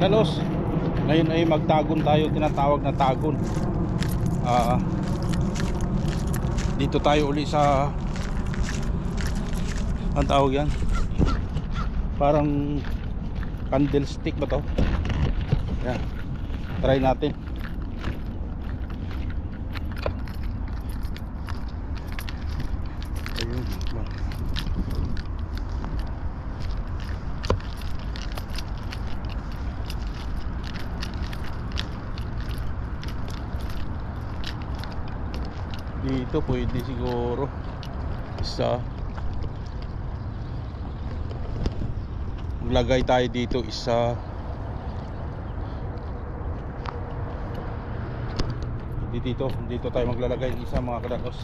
kadalos, ngayon ay magtagon tayo, tinatawag na tagon. Dito tayo uli sa, ang tawag yan, parang candlestick ba to? Yan, try natin. Ayun, dito pwede siguro isa, maglagay tayo dito isa. Dito tayo maglalagay ng isa, mga kadalos.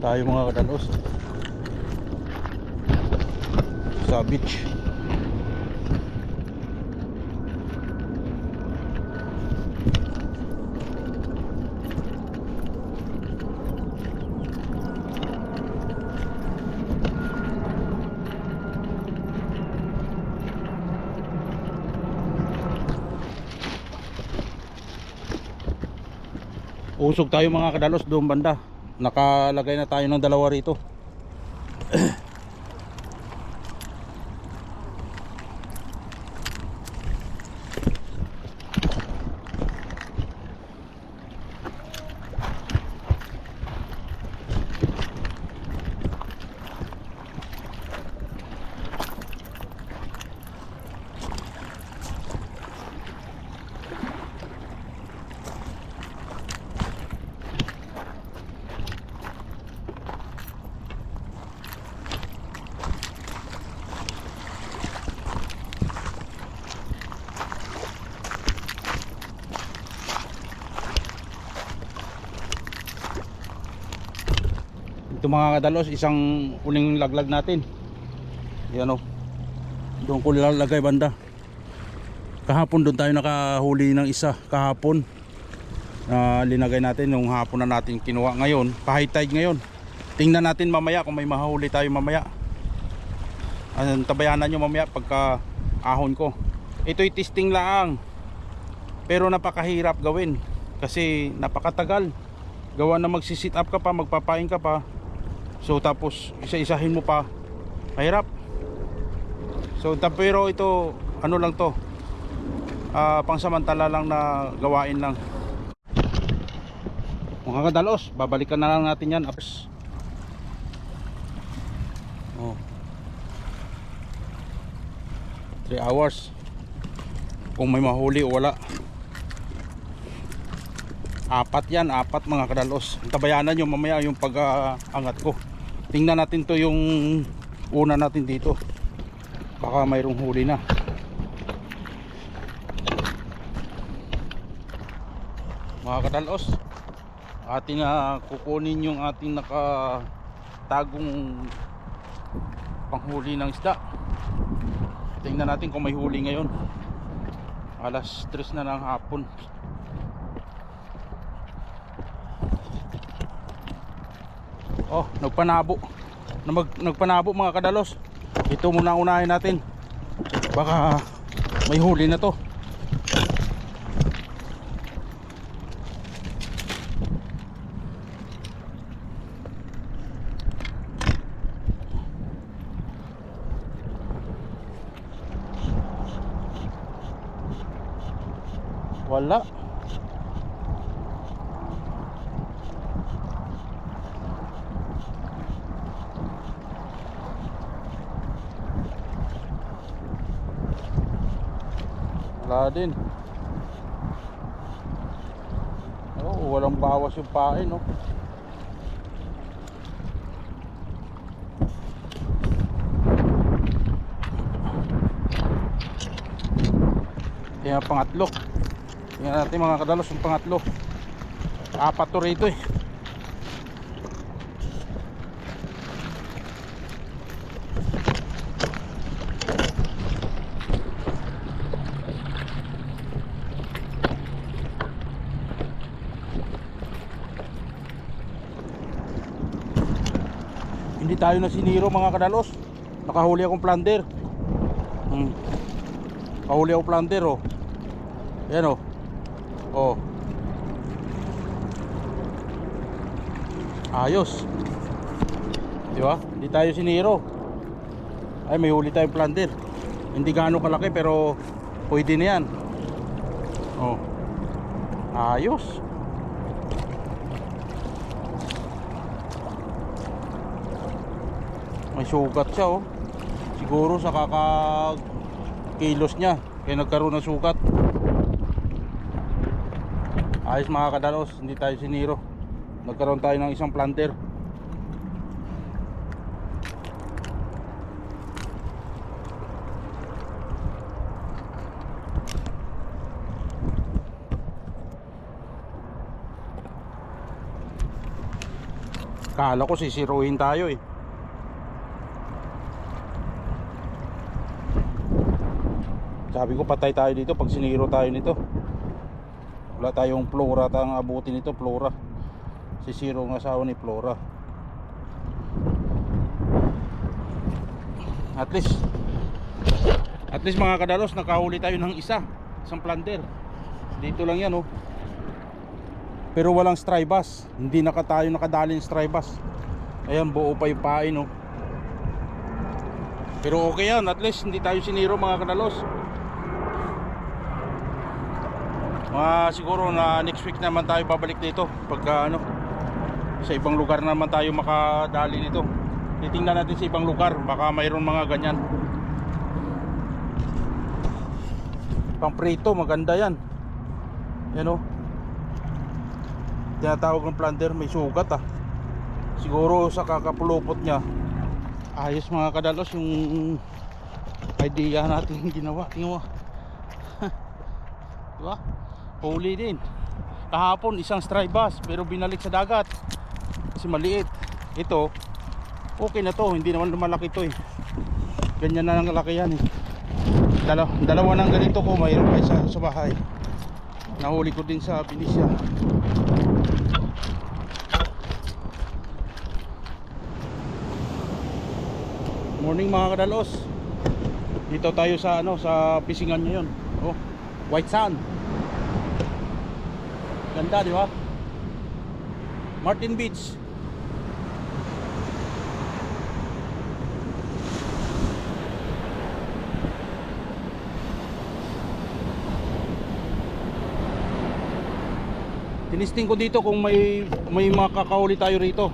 Tayo mga kadalos sa beach. Usog tayo mga kadalos doon banda. Nakalagay na tayo ng dalawa rito. Ito mga kadalos, isang uling laglag natin. Yan o, doon ko lalagay banda. Kahapon doon tayo nakahuli ng isa. Kahapon linagay natin, yung hapon na natin kinuha. Ngayon, pa-high tide ngayon. Tingnan natin mamaya kung may mahuli tayo mamaya. Tabayanan nyo mamaya pagka ahon ko. Ito'y testing lang, pero napakahirap gawin kasi napakatagal. Gawa na magsisit up ka pa, magpapain ka pa. So tapos isa-isahin mo pa, mahirap. So pero ito ano lang to, pangsamantala lang na gawain lang. Mga kadalos, babalikan na lang natin yan. Oh, 3 hours kung may mahuli o wala. Apat yan, apat mga kadalos. Tabayanan nyo mamaya yung pag-angat ko. Tingnan natin to yung una natin dito. Baka mayroong huli na. Mga kadalos, ating kukunin yung ating nakatagong panghuli ng isda. Tingnan natin kung may huli ngayon. Alas 3 na ng hapon. Oh, nagpanabo. Nagpanabo mga kadalos. Ito muna unahin natin. Baka may huli na to. Wala. Wala din. Oh, walang bawas yung pain, no. Yan ang pangatlo. Tingnan natin mga kadalos yung pangatlo. Apat to rito eh. Hindi tayo na siniro mga kadalos. Nakahuli akong plunder. Nakahuli akong plunder oh. Ayan oh. Oh. Ayos. Di ba? Hindi tayo siniro. Ay, may huli tayong plunder. Hindi gaano kalaki pero pwede na yan. Oh. Ayos. May sugat siya oh. Siguro sa kilos niya kaya nagkaroon ng sugat. Ayos mga kadalos, hindi tayo siniro. Nagkaroon tayo ng isang plunder. Kala ko sisiruhin tayo eh. Sabi ko patay tayo dito pag siniro tayo nito. Wala tayong Flora tayong abutin nito, Flora. Sisiro ng asawa ni Flora. At least mga kadalos nakahuli tayo ng isang plunder. Dito lang yan oh. Pero walang strybus. Hindi tayo nakadali ng strybus. Ayan, buo pa yung pain oh. Pero okay yan, at least hindi tayo siniro mga kadalos. Siguro na next week naman tayo babalik dito pagka sa ibang lugar naman tayo makadali nito. Titingnan natin sa ibang lugar, baka mayroon mga ganyan. Pang prito, maganda yan. Yan o. Tinatawag ng plunder, may sugat ah. Siguro sa kakapulupot niya. Ayos mga kadalos yung idea natin ginawa. Tingnan mo. Diba? Huli din. Kahapon isang strybus pero binalik sa dagat kasi maliit. Ito okay na to, hindi naman lumalaki to eh. Ganyan na lang kalaki yan eh. Dalawa ng ganito ko mayroon pa sa bahay. Nahuli ko din sa Benicia. Morning mga kadalos. Dito tayo sa sa pisingan ngayon. Oh, White Sand. Ganda, di ba? Martin Beach. Tinisting ko dito kung may makakahuli tayo rito.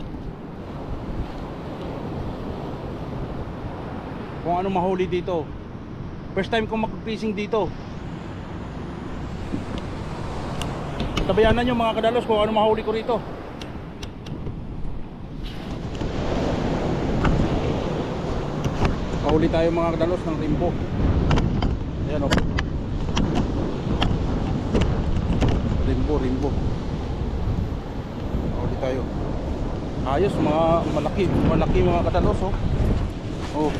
Kung ano mahuli dito. First time ko mag-fishing dito. Tabayanan nyo mga kadalos kung ano mahuli ko rito. Mahuli tayo mga kadalos ng rimbo. Ayan o. Rimbo. Mahuli tayo. Ayos, mga malaki mga kadalos oh. Oh.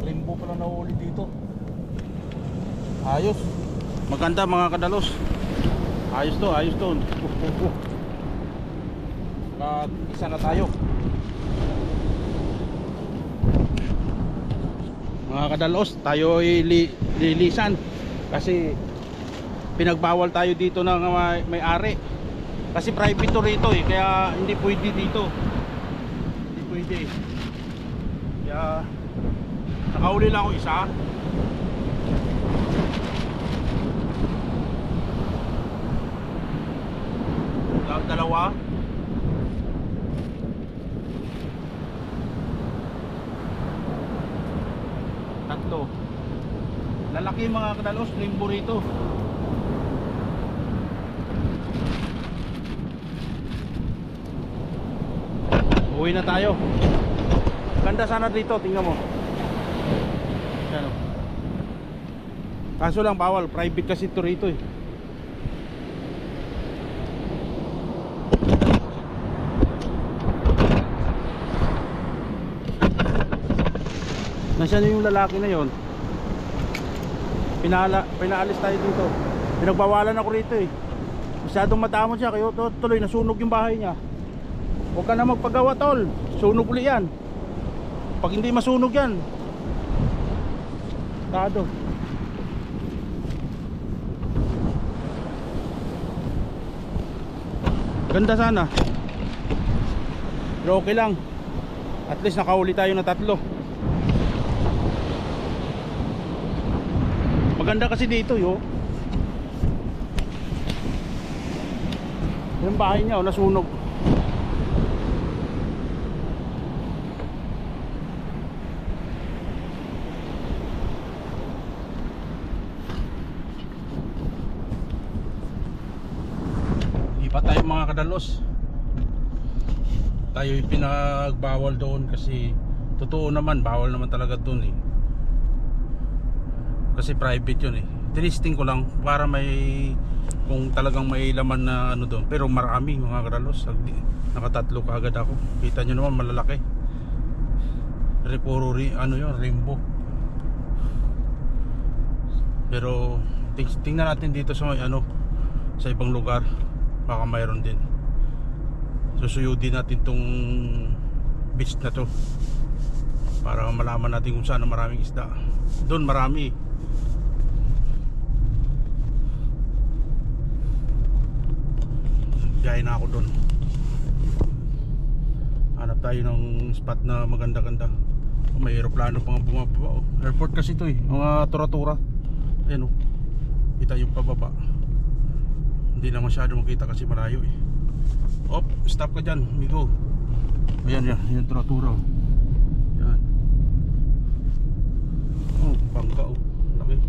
Rimbo pala nahuli dito. Ayos. Maganda mga kadalos. Ayos to. Isa na tayo. Mga kadalos, tayo ay lilisan kasi pinagbawal tayo dito ng may-ari. Kasi private to rito eh, kaya hindi pwede dito. Hindi pwede. Kaya nakahuli lang ako isa. Dalawa. Tatlo. Lalaki mga kadalos, limbo rito. Uwi na tayo. Ganda sana dito, tingnan mo. Yan o. Kaso lang bawal, private kasi ito rito eh. Nasaan yung lalaki na yon? Pinaalis tayo dito. Pinagbawalan ako rito eh. Masyadong madamot siya, kaya tuloy nasunog yung bahay niya. Huwag ka na magpagawa tol, sunog uli yan. Pag hindi masunog yan, tado. Ganda sana, pero okay lang. At least nakahuli tayo na 3. Maganda kasi dito yo. Yung bahay niya nasunog. Lipat tayo mga kadalos. Tayo pinagbawal doon kasi totoo naman bawal naman talaga doon eh. Kasi private yun eh. Tinisting ko lang para may, kung talagang may laman na ano doon. Pero marami mga kadalos. Nakatatlo kaagad ako. Kita nyo naman malalaki. Puro ano yun, rainbow. Pero tingnan natin dito sa may ano, sa ibang lugar. Baka mayroon din. Susuyudin natin tong beach na to para malaman natin kung saan maraming isda. Doon marami. Gaya na ako doon. Hanap tayo ng spot na maganda-ganda. May aeroplano pang bumababa. Airport kasi ito eh. Mga tura-tura. Ayan o. Kita yung pababa. Hindi na masyado makita kasi malayo eh. Op, stop ka dyan, amigo. Ayan yan, yung tura-tura. Yan. Oh, bangka oh. Laki.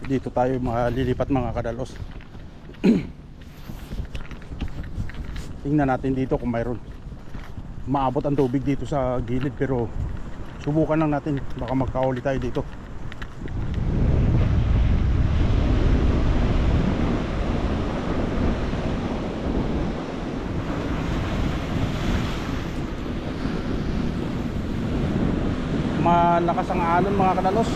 Dito tayo lilipat mga kadalos. Tingnan natin dito kung mayroon. Maabot ang tubig dito sa gilid, pero subukan lang natin, baka magkauli tayo dito. Malakas ang alon mga kadalos.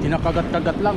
Kinakagat-kagat lang.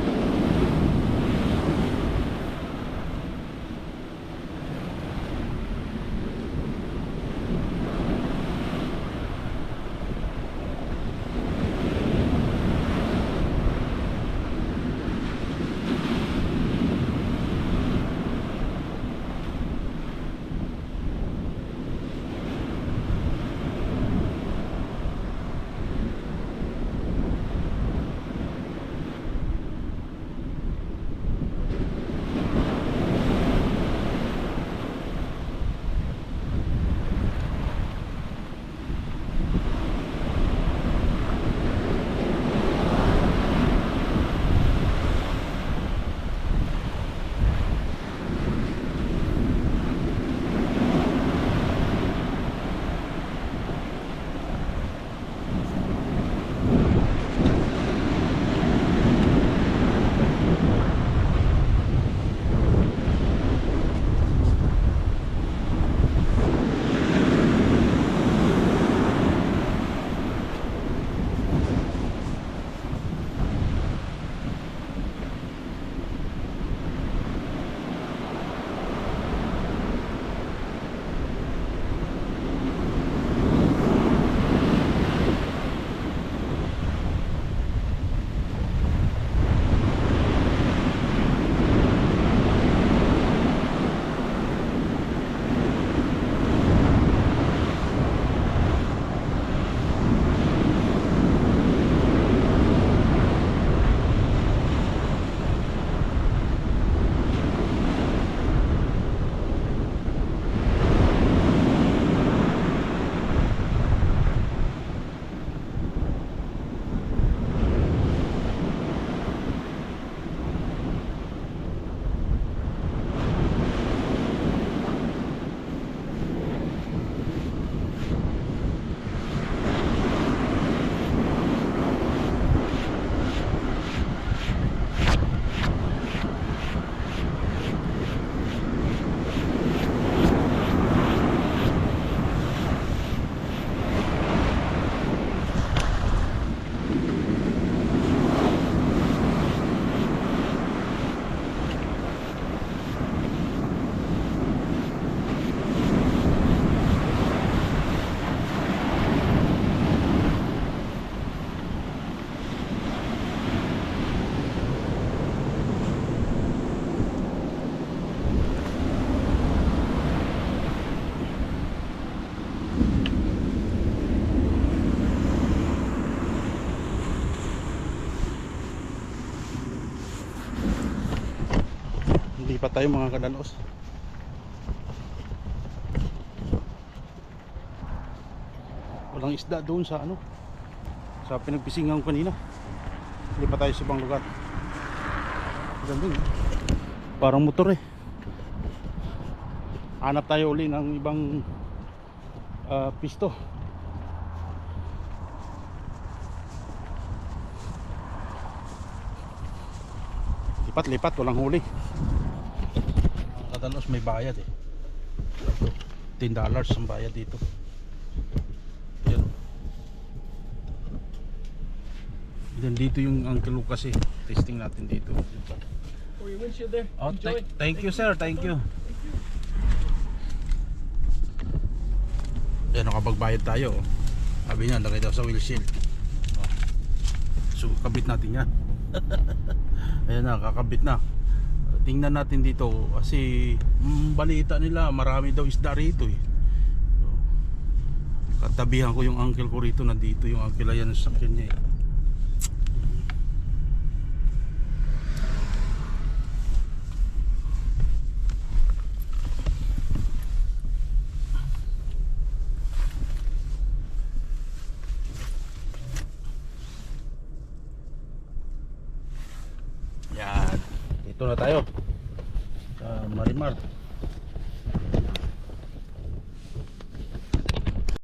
Lipat tayo mga kadanos. Walang isda doon sa ano, sa pinagpisingan ko kanina. Lipat tayo sa ibang lugar. Ganda, parang motor eh. Hanap tayo uli ng ibang pisto. Lipat, walang huli. Kadalos may bayad eh. $10 ang bayad dito. Yan. Yan dito yung Uncle Lucas eh. Testing natin dito. For your windshield there. Oh, Enjoy. thank you sir, thank you. Yan, nakapagbayad tayo. Sabi niya, lagay daw sa windshield. So, kabit natin yan. Ayan na, kakabit na. Tingnan natin dito kasi balita nila marami daw isda rito eh. So, katabihan ko yung uncle ko rito, nandito yung uncle, ayan sa sakyan niya eh. Yan, dito na tayo sa Marimar.